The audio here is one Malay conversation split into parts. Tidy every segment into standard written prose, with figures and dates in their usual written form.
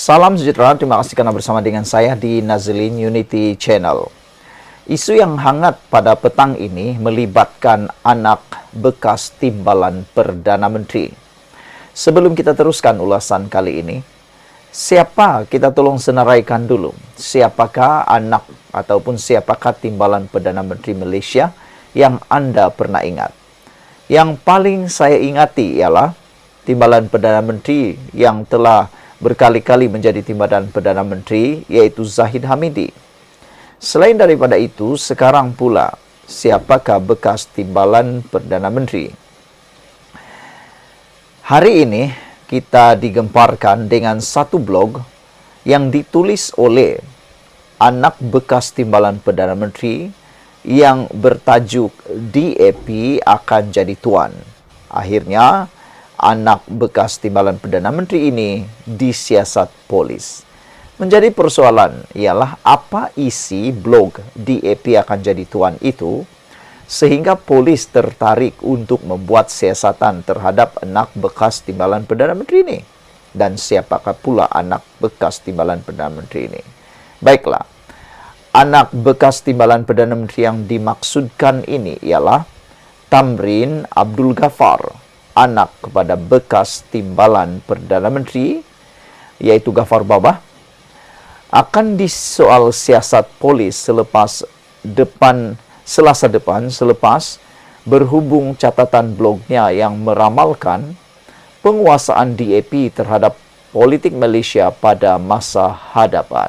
Salam sejahtera, terima kasih karena bersama dengan saya di Nazlin Unity Channel. Isu yang hangat pada petang ini melibatkan anak bekas timbalan Perdana Menteri. Sebelum kita teruskan ulasan kali ini, siapa kita tolong senaraikan dulu. Siapakah anak ataupun siapakah timbalan Perdana Menteri Malaysia yang Anda pernah ingat? Yang paling saya ingati ialah timbalan Perdana Menteri yang telah berkali-kali menjadi timbalan Perdana Menteri, yaitu Zahid Hamidi. Selain daripada itu, sekarang pula, siapakah bekas timbalan Perdana Menteri? Hari ini, kita digemparkan dengan satu blog yang ditulis oleh anak bekas timbalan Perdana Menteri yang bertajuk DAP akan jadi tuan. Akhirnya, anak bekas timbalan Perdana Menteri ini disiasat polis. Menjadi persoalan ialah apa isi blog DAP akan jadi tuan itu sehingga polis tertarik untuk membuat siasatan terhadap anak bekas timbalan Perdana Menteri ini. Dan siapakah pula anak bekas timbalan Perdana Menteri ini? Baiklah, anak bekas timbalan Perdana Menteri yang dimaksudkan ini ialah Tamrin Abdul Ghaffar, anak kepada bekas timbalan Perdana Menteri, yaitu Ghaffar Babah, akan disoal siasat polis Selasa depan selepas berhubung catatan blognya yang meramalkan penguasaan DAP terhadap politik Malaysia pada masa hadapan.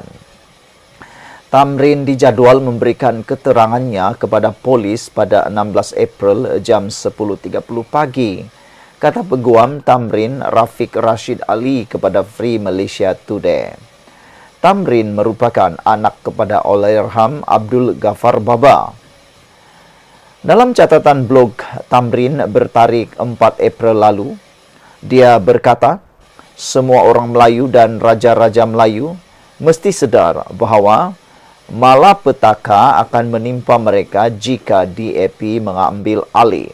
Tamrin dijadwal memberikan keterangannya kepada polis pada 16 April jam 10.30 pagi. Kata peguam Tamrin Rafiq Rashid Ali kepada Free Malaysia Today. Tamrin merupakan anak kepada Allahyarham Abdul Ghaffar Babah. Dalam catatan blog Tamrin bertarikh 4 April lalu, dia berkata, semua orang Melayu dan raja-raja Melayu mesti sedar bahawa malapetaka akan menimpa mereka jika DAP mengambil alih.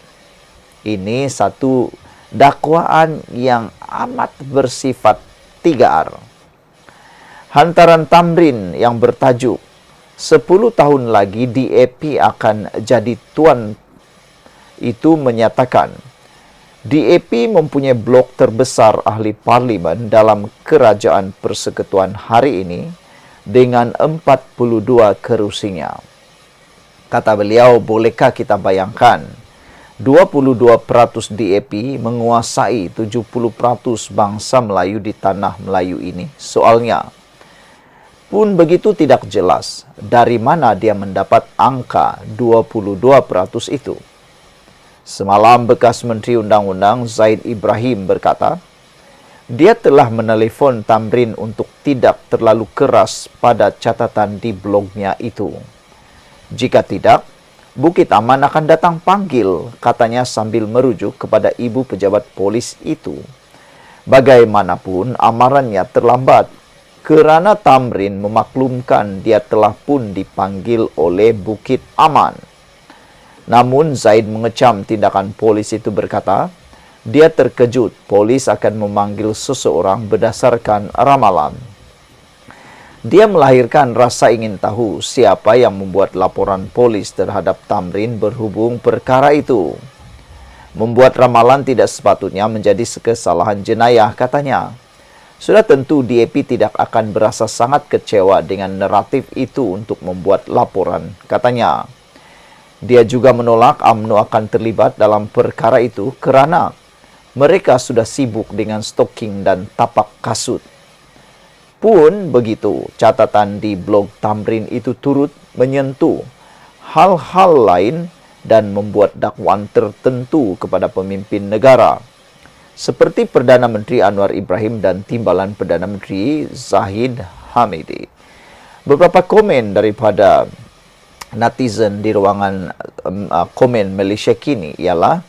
Ini satu dakwaan yang amat bersifat 3R. Hantaran Tamrin yang bertajuk 10 tahun lagi DAP akan jadi tuan itu menyatakan DAP mempunyai blok terbesar ahli parlimen dalam Kerajaan Persekutuan hari ini dengan 42 kerusinya. Kata beliau, bolehkah kita bayangkan 22% DAP menguasai 70% bangsa Melayu di tanah Melayu ini? Soalnya pun begitu tidak jelas dari mana dia mendapat angka 22% itu. Semalam bekas Menteri Undang-Undang Zaid Ibrahim berkata, dia telah menelefon Tamrin untuk tidak terlalu keras pada catatan di blognya itu. Jika tidak, Bukit Aman akan datang panggil, katanya sambil merujuk kepada ibu pejabat polis itu. Bagaimanapun, amarannya terlambat kerana Tamrin memaklumkan dia telah pun dipanggil oleh Bukit Aman. Namun Zaid mengecam tindakan polis itu berkata, dia terkejut polis akan memanggil seseorang berdasarkan ramalan. Dia melahirkan rasa ingin tahu siapa yang membuat laporan polis terhadap Tamrin berhubung perkara itu. Membuat ramalan tidak sepatutnya menjadi kesalahan jenayah, katanya. Sudah tentu DAP tidak akan berasa sangat kecewa dengan naratif itu untuk membuat laporan, katanya. Dia juga menolak UMNO akan terlibat dalam perkara itu kerana mereka sudah sibuk dengan stalking dan tapak kasut. Pun begitu, catatan di blog Tamrin itu turut menyentuh hal-hal lain dan membuat dakwaan tertentu kepada pemimpin negara, seperti Perdana Menteri Anwar Ibrahim dan timbalan Perdana Menteri Zahid Hamidi. Beberapa komen daripada netizen di ruangan komen Malaysia kini ialah,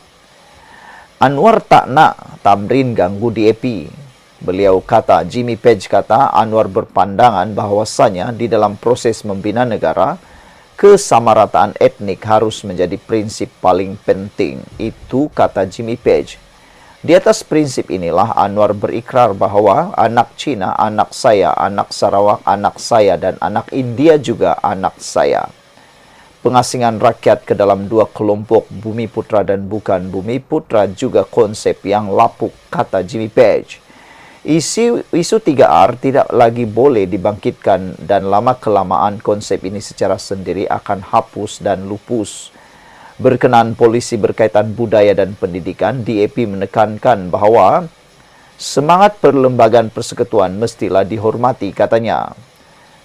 Anwar tak nak Tamrin ganggu DAP. Beliau kata, Jimmy Page kata, Anwar berpandangan bahawasanya di dalam proses membina negara, kesamarataan etnik harus menjadi prinsip paling penting. Itu kata Jimmy Page. Di atas prinsip inilah Anwar berikrar bahwa anak Cina, anak saya, anak Sarawak, anak saya, dan anak India juga anak saya. Pengasingan rakyat ke dalam dua kelompok Bumi Putra dan bukan Bumi Putra juga konsep yang lapuk, kata Jimmy Page. Isu 3R tidak lagi boleh dibangkitkan dan lama-kelamaan konsep ini secara sendiri akan hapus dan lupus. Berkenaan polisi berkaitan budaya dan pendidikan, DAP menekankan bahawa semangat perlembagaan persekutuan mestilah dihormati, katanya.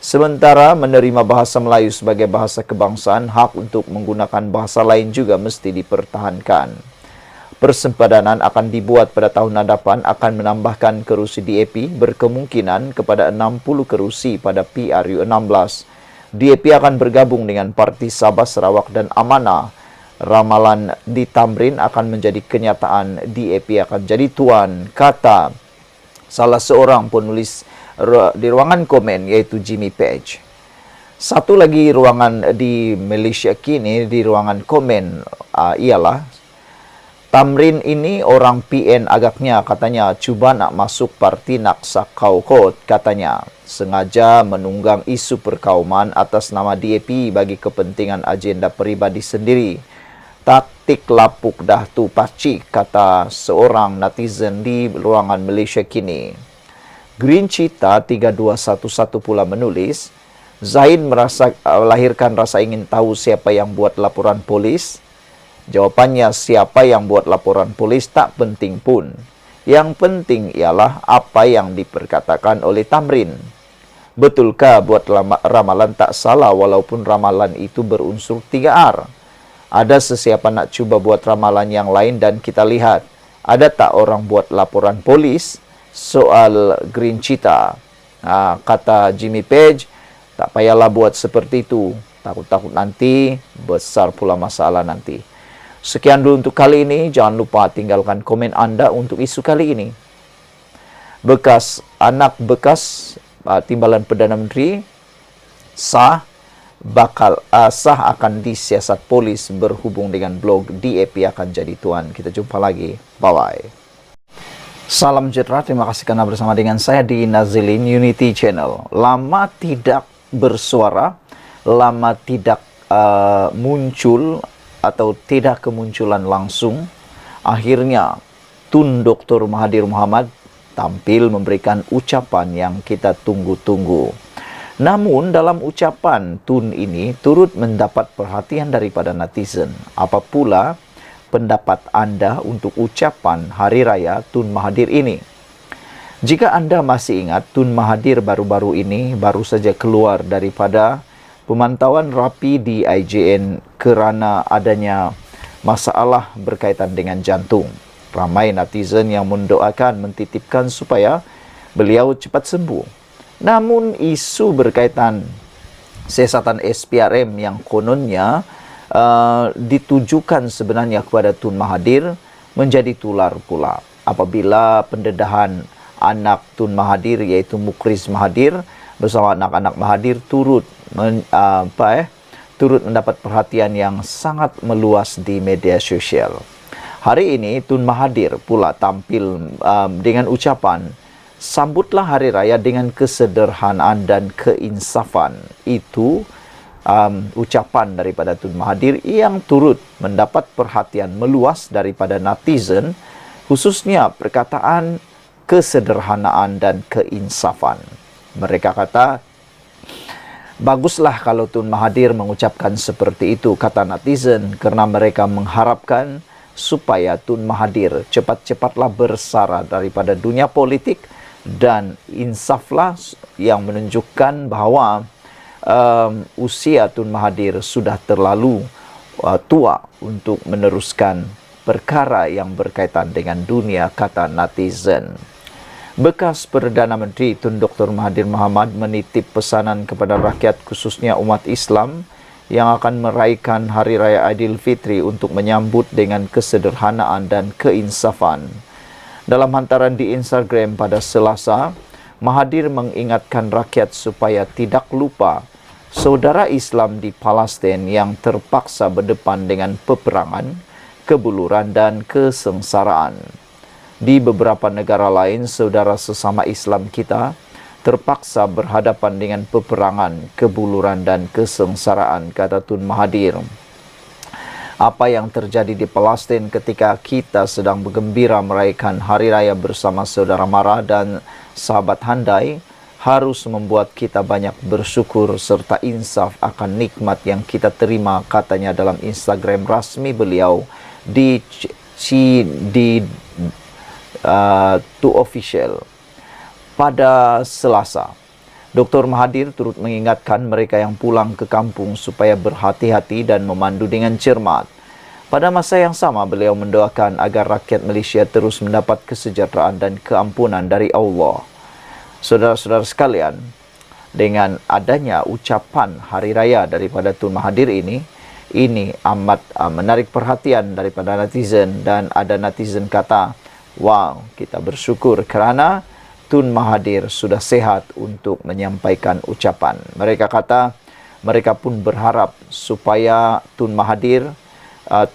Sementara menerima bahasa Melayu sebagai bahasa kebangsaan, hak untuk menggunakan bahasa lain juga mesti dipertahankan. Persempadanan akan dibuat pada tahun hadapan akan menambahkan kerusi DAP berkemungkinan kepada 60 kerusi pada PRU16. DAP akan bergabung dengan Parti Sabah, Sarawak dan Amanah. Ramalan di Tamrin akan menjadi kenyataan, DAP akan jadi tuan, kata salah seorang penulis di ruangan komen iaitu Jimmy Page. Satu lagi ruangan di Malaysia kini di ruangan komen ialah Tamrin ini orang PN agaknya, katanya, cuba nak masuk parti Naksa Kaukot, katanya, sengaja menunggang isu perkauman atas nama DAP bagi kepentingan agenda peribadi sendiri. Taktik lapuk dah tu pacik, kata seorang netizen di ruangan Malaysia kini. Green Cheetah 3211 pula menulis, Zain melahirkan rasa ingin tahu siapa yang buat laporan polis. Jawapannya, siapa yang buat laporan polis tak penting pun. Yang penting ialah apa yang diperkatakan oleh Tamrin. Betulkah buat ramalan tak salah walaupun ramalan itu berunsur 3R? Ada sesiapa nak cuba buat ramalan yang lain dan kita lihat, ada tak orang buat laporan polis? Soal Green Cheetah. Kata Jimmy Page, tak payahlah buat seperti itu. Takut-takut nanti besar pula masalah nanti. Sekian dulu untuk kali ini. Jangan lupa tinggalkan komen anda untuk isu kali ini. Anak bekas Timbalan Perdana Menteri sah akan disiasat polis berhubung dengan blog DAP akan jadi tuan. Kita jumpa lagi. Bye-bye. Salam sejahtera, terima kasih karena bersama dengan saya di Nazilin Unity Channel. Lama tidak bersuara, lama tidak muncul atau tidak kemunculan langsung. Akhirnya Tun Dr. Mahathir Mohamad tampil memberikan ucapan yang kita tunggu-tunggu. Namun dalam ucapan Tun ini turut mendapat perhatian daripada netizen. Apa pula pendapat anda untuk ucapan Hari Raya Tun Mahathir ini? Jika anda masih ingat, Tun Mahathir baru-baru ini baru saja keluar daripada pemantauan rapi di IJN kerana adanya masalah berkaitan dengan jantung. Ramai netizen yang mendoakan, mentitipkan supaya beliau cepat sembuh. Namun isu berkaitan siasatan SPRM yang kononnya ditujukan sebenarnya kepada Tun Mahathir menjadi tular pula apabila pendedahan anak Tun Mahathir iaitu Mukriz Mahathir bersama anak-anak Mahathir turut mendapat perhatian yang sangat meluas di media sosial. Hari ini Tun Mahathir pula tampil dengan ucapan, sambutlah Hari Raya dengan kesederhanaan dan keinsafan. Itu ucapan daripada Tun Mahathir yang turut mendapat perhatian meluas daripada netizen, khususnya perkataan kesederhanaan dan keinsafan. Mereka kata, baguslah kalau Tun Mahathir mengucapkan seperti itu, kata netizen, kerana mereka mengharapkan supaya Tun Mahathir cepat-cepatlah bersara daripada dunia politik dan insaflah yang menunjukkan bahawa usia Tun Mahathir sudah terlalu tua untuk meneruskan perkara yang berkaitan dengan dunia, kata netizen. Bekas Perdana Menteri Tun Dr. Mahathir Mohamad menitip pesanan kepada rakyat khususnya umat Islam yang akan meraihkan Hari Raya Aidilfitri untuk menyambut dengan kesederhanaan dan keinsafan. Dalam hantaran di Instagram pada Selasa, Mahathir mengingatkan rakyat supaya tidak lupa saudara Islam di Palestin yang terpaksa berdepan dengan peperangan, kebuluran dan kesengsaraan. Di beberapa negara lain, saudara sesama Islam kita terpaksa berhadapan dengan peperangan, kebuluran dan kesengsaraan, kata Tun Mahathir. Apa yang terjadi di Palestin ketika kita sedang bergembira merayakan Hari Raya bersama saudara mara dan sahabat handai harus membuat kita banyak bersyukur serta insaf akan nikmat yang kita terima, katanya dalam Instagram rasmi beliau di to official. Pada Selasa, Dr. Mahathir turut mengingatkan mereka yang pulang ke kampung supaya berhati-hati dan memandu dengan cermat. Pada masa yang sama, beliau mendoakan agar rakyat Malaysia terus mendapat kesejahteraan dan keampunan dari Allah. Saudara-saudara sekalian, dengan adanya ucapan Hari Raya daripada Tun Mahathir ini amat menarik perhatian daripada netizen, dan ada netizen kata, wow, kita bersyukur kerana Tun Mahathir sudah sehat untuk menyampaikan ucapan. Mereka kata, mereka pun berharap supaya Tun Mahathir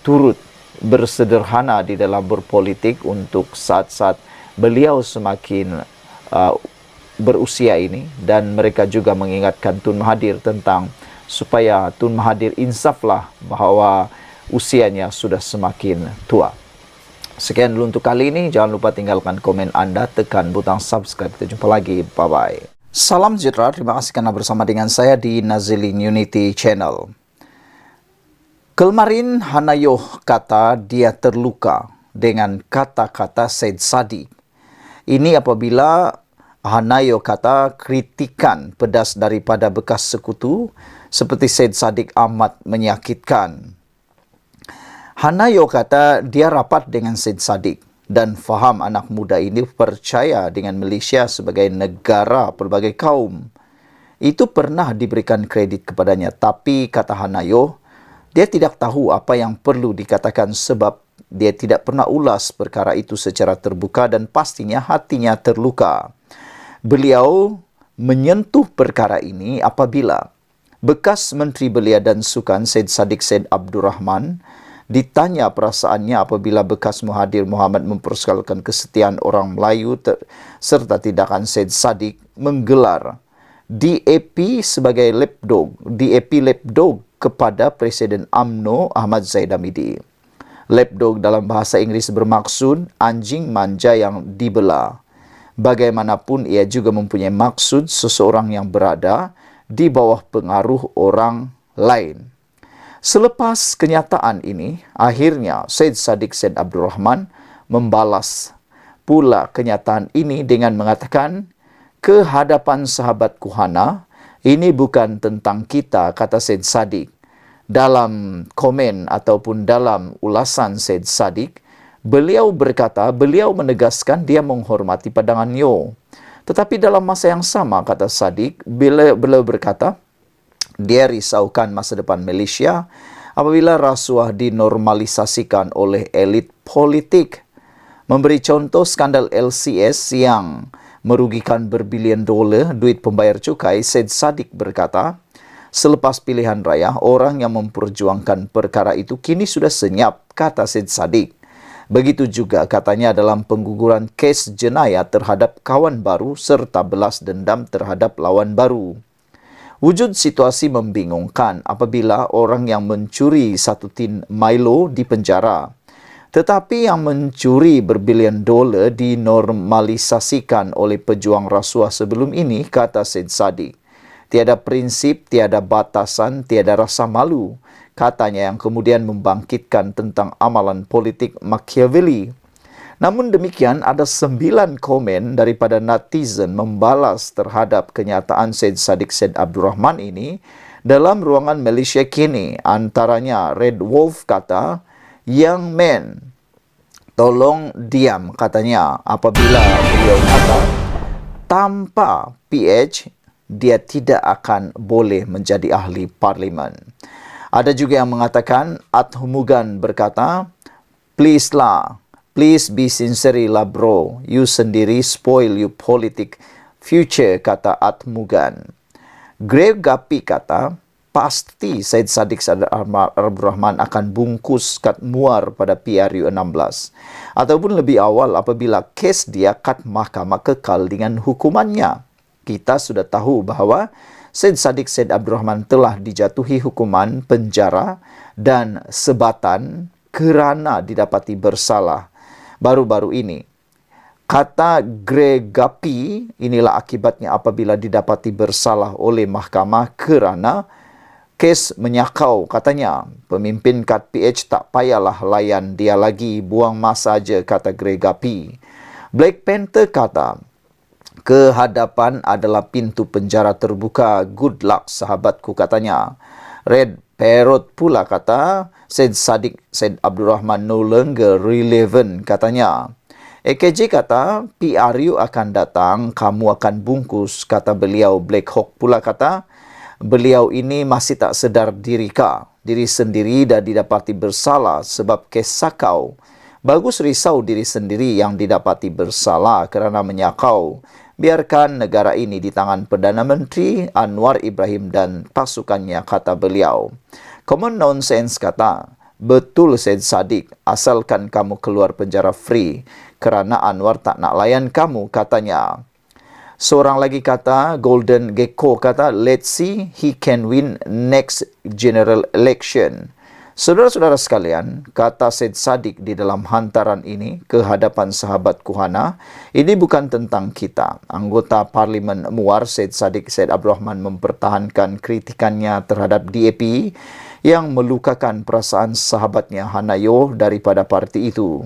turut bersederhana di dalam berpolitik untuk saat-saat beliau semakin berusia ini. Dan mereka juga mengingatkan Tun Mahathir tentang supaya Tun Mahathir insaflah bahawa usianya sudah semakin tua. Sekian dulu untuk kali ini. Jangan lupa tinggalkan komen anda, tekan butang subscribe. Kita jumpa lagi. Bye-bye. Salam sejahtera. Terima kasih kerana bersama dengan saya di Nazilin Unity Channel. Kemarin Hanayoh kata dia terluka dengan kata-kata Syed Saddiq. Ini apabila Hanayoh kata kritikan pedas daripada bekas sekutu seperti Syed Saddiq amat menyakitkan. Hanayoh kata dia rapat dengan Syed Saddiq dan faham anak muda ini percaya dengan Malaysia sebagai negara pelbagai kaum. Itu pernah diberikan kredit kepadanya, tapi kata Hanayoh, dia tidak tahu apa yang perlu dikatakan sebab dia tidak pernah ulas perkara itu secara terbuka dan pastinya hatinya terluka. Beliau menyentuh perkara ini apabila bekas Menteri Belia dan Sukan Syed Saddiq Syed Abdul Rahman ditanya perasaannya apabila bekas Mahathir Mohamad mempersoalkan kesetiaan orang Melayu serta tindakan Syed Saddiq menggelar DAP sebagai lapdog kepada Presiden UMNO Ahmad Zahid Hamidi. Lapdog dalam bahasa Inggeris bermaksud anjing manja yang dibela. Bagaimanapun ia juga mempunyai maksud seseorang yang berada di bawah pengaruh orang lain. Selepas kenyataan ini, akhirnya Syed Saddiq Syed Abdul Rahman membalas pula kenyataan ini dengan mengatakan, ke hadapan sahabat Kuhana, ini bukan tentang kita, kata Syed Saddiq. Dalam komen ataupun dalam ulasan Syed Saddiq, beliau berkata, beliau menegaskan dia menghormati pandangan Yo. Tetapi dalam masa yang sama, kata Saddiq, beliau berkata, dia risaukan masa depan Malaysia apabila rasuah dinormalisasikan oleh elit politik. Memberi contoh skandal LCS yang merugikan berbilion dolar duit pembayar cukai, Syed Saddiq berkata, selepas pilihan raya, orang yang memperjuangkan perkara itu kini sudah senyap, kata Syed Saddiq. Begitu juga katanya dalam pengguguran kes jenayah terhadap kawan baru serta belas dendam terhadap lawan baru. Wujud situasi membingungkan apabila orang yang mencuri satu tin Milo dipenjara. Tetapi yang mencuri berbilion dolar dinormalisasikan oleh pejuang rasuah sebelum ini, kata Syed Saddiq. Tiada prinsip, tiada batasan, tiada rasa malu, katanya yang kemudian membangkitkan tentang amalan politik Machiavelli. Namun demikian, ada 9 komen daripada netizen membalas terhadap kenyataan Syed Saddiq Syed Abdul Rahman ini dalam ruangan Malaysia kini. Antaranya Red Wolf kata, young man, tolong diam, katanya apabila beliau kata tanpa PH dia tidak akan boleh menjadi ahli parlimen. Ada juga yang mengatakan, Atmugan berkata, please be sincere lah bro, you sendiri spoil you politik future, kata Atmugan. Grave Gapi kata, pasti Syed Saddiq Abdul Rahman akan bungkus kad muar pada PRU 16 ataupun lebih awal apabila kes dia kad mahkamah kekal dengan hukumannya. Kita sudah tahu bahawa Syed Saddiq Abdul Rahman telah dijatuhi hukuman penjara dan sebatan kerana didapati bersalah baru-baru ini. Kata gregapi inilah akibatnya apabila didapati bersalah oleh mahkamah kerana kes menyakau. Katanya, pemimpin KAT PH tak payahlah layan dia lagi, buang masa aja, kata gregapi. Black Panther kata, kehadapan adalah pintu penjara terbuka. Good luck sahabatku, katanya. Red Parrot pula kata, Syed Abdul Rahman no longer relevant, katanya. AKJ kata, PRU akan datang, kamu akan bungkus, kata beliau. Black Hawk pula kata, beliau ini masih tak sedar diri sendiri dah didapati bersalah sebab kes sakau. Bagus risau diri sendiri yang didapati bersalah kerana menyakau. Biarkan negara ini di tangan Perdana Menteri Anwar Ibrahim dan pasukannya, kata beliau. Common Nonsense kata, betul Syed Saddiq, asalkan kamu keluar penjara free kerana Anwar tak nak layan kamu, katanya. Seorang lagi kata, Golden Gecko kata, let's see he can win next general election. Saudara-saudara sekalian, kata Syed Saddiq di dalam hantaran ini ke hadapan sahabat Kuhana, ini bukan tentang kita. Anggota Parlimen Muar Syed Abdul Rahman mempertahankan kritikannya terhadap DAP yang melukakan perasaan sahabatnya Hanayo daripada parti itu.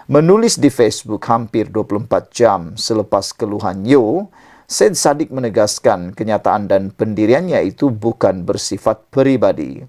Menulis di Facebook hampir 24 jam selepas keluhan Yo, Syed Saddiq menegaskan kenyataan dan pendiriannya itu bukan bersifat peribadi.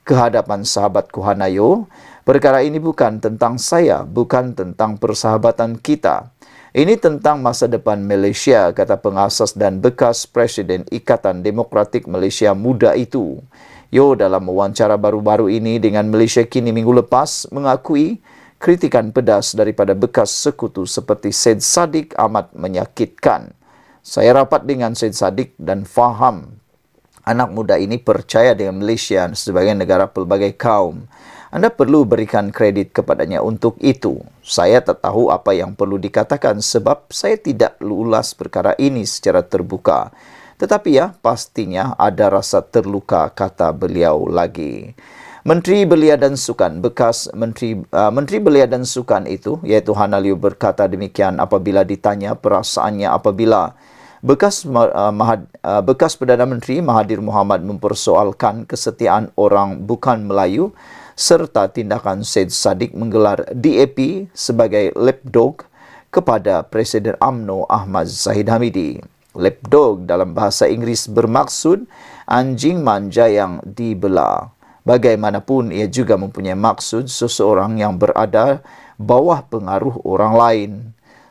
Kehadapan sahabat Kuhanayo, perkara ini bukan tentang saya, bukan tentang persahabatan kita. Ini tentang masa depan Malaysia, kata pengasas dan bekas Presiden Ikatan Demokratik Malaysia Muda itu. Yo dalam wawancara baru-baru ini dengan Malaysia Kini minggu lepas mengakui kritikan pedas daripada bekas sekutu seperti Syed Saddiq amat menyakitkan. Saya rapat dengan Syed Saddiq dan faham anak muda ini percaya dengan Malaysia sebagai negara pelbagai kaum. Anda perlu berikan kredit kepadanya untuk itu. Saya tak tahu apa yang perlu dikatakan sebab saya tidak ulas perkara ini secara terbuka. Tetapi ya, pastinya ada rasa terluka, kata beliau lagi. Menteri Belia dan Sukan, bekas Menteri Belia dan Sukan itu, iaitu Hana Liu berkata demikian apabila ditanya perasaannya apabila bekas Perdana Menteri Mahathir Mohamad mempersoalkan kesetiaan orang bukan Melayu serta tindakan Syed Saddiq menggelar DAP sebagai lapdog kepada Presiden UMNO Ahmad Zahid Hamidi. Lapdog dalam bahasa Inggeris bermaksud anjing manja yang dibelah. Bagaimanapun, ia juga mempunyai maksud seseorang yang berada bawah pengaruh orang lain.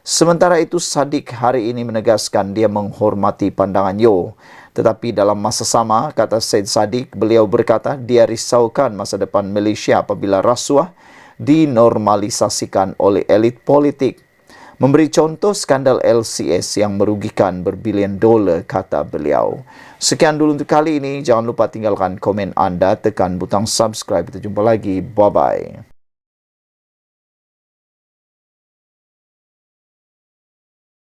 Sementara itu, Saddiq hari ini menegaskan dia menghormati pandangan Yo. Tetapi dalam masa sama, kata Syed Saddiq, beliau berkata dia risaukan masa depan Malaysia apabila rasuah dinormalisasikan oleh elit politik. Memberi contoh skandal LCS yang merugikan berbilion dolar, kata beliau. Sekian dulu untuk kali ini. Jangan lupa tinggalkan komen anda, tekan butang subscribe. Kita jumpa lagi. Bye-bye.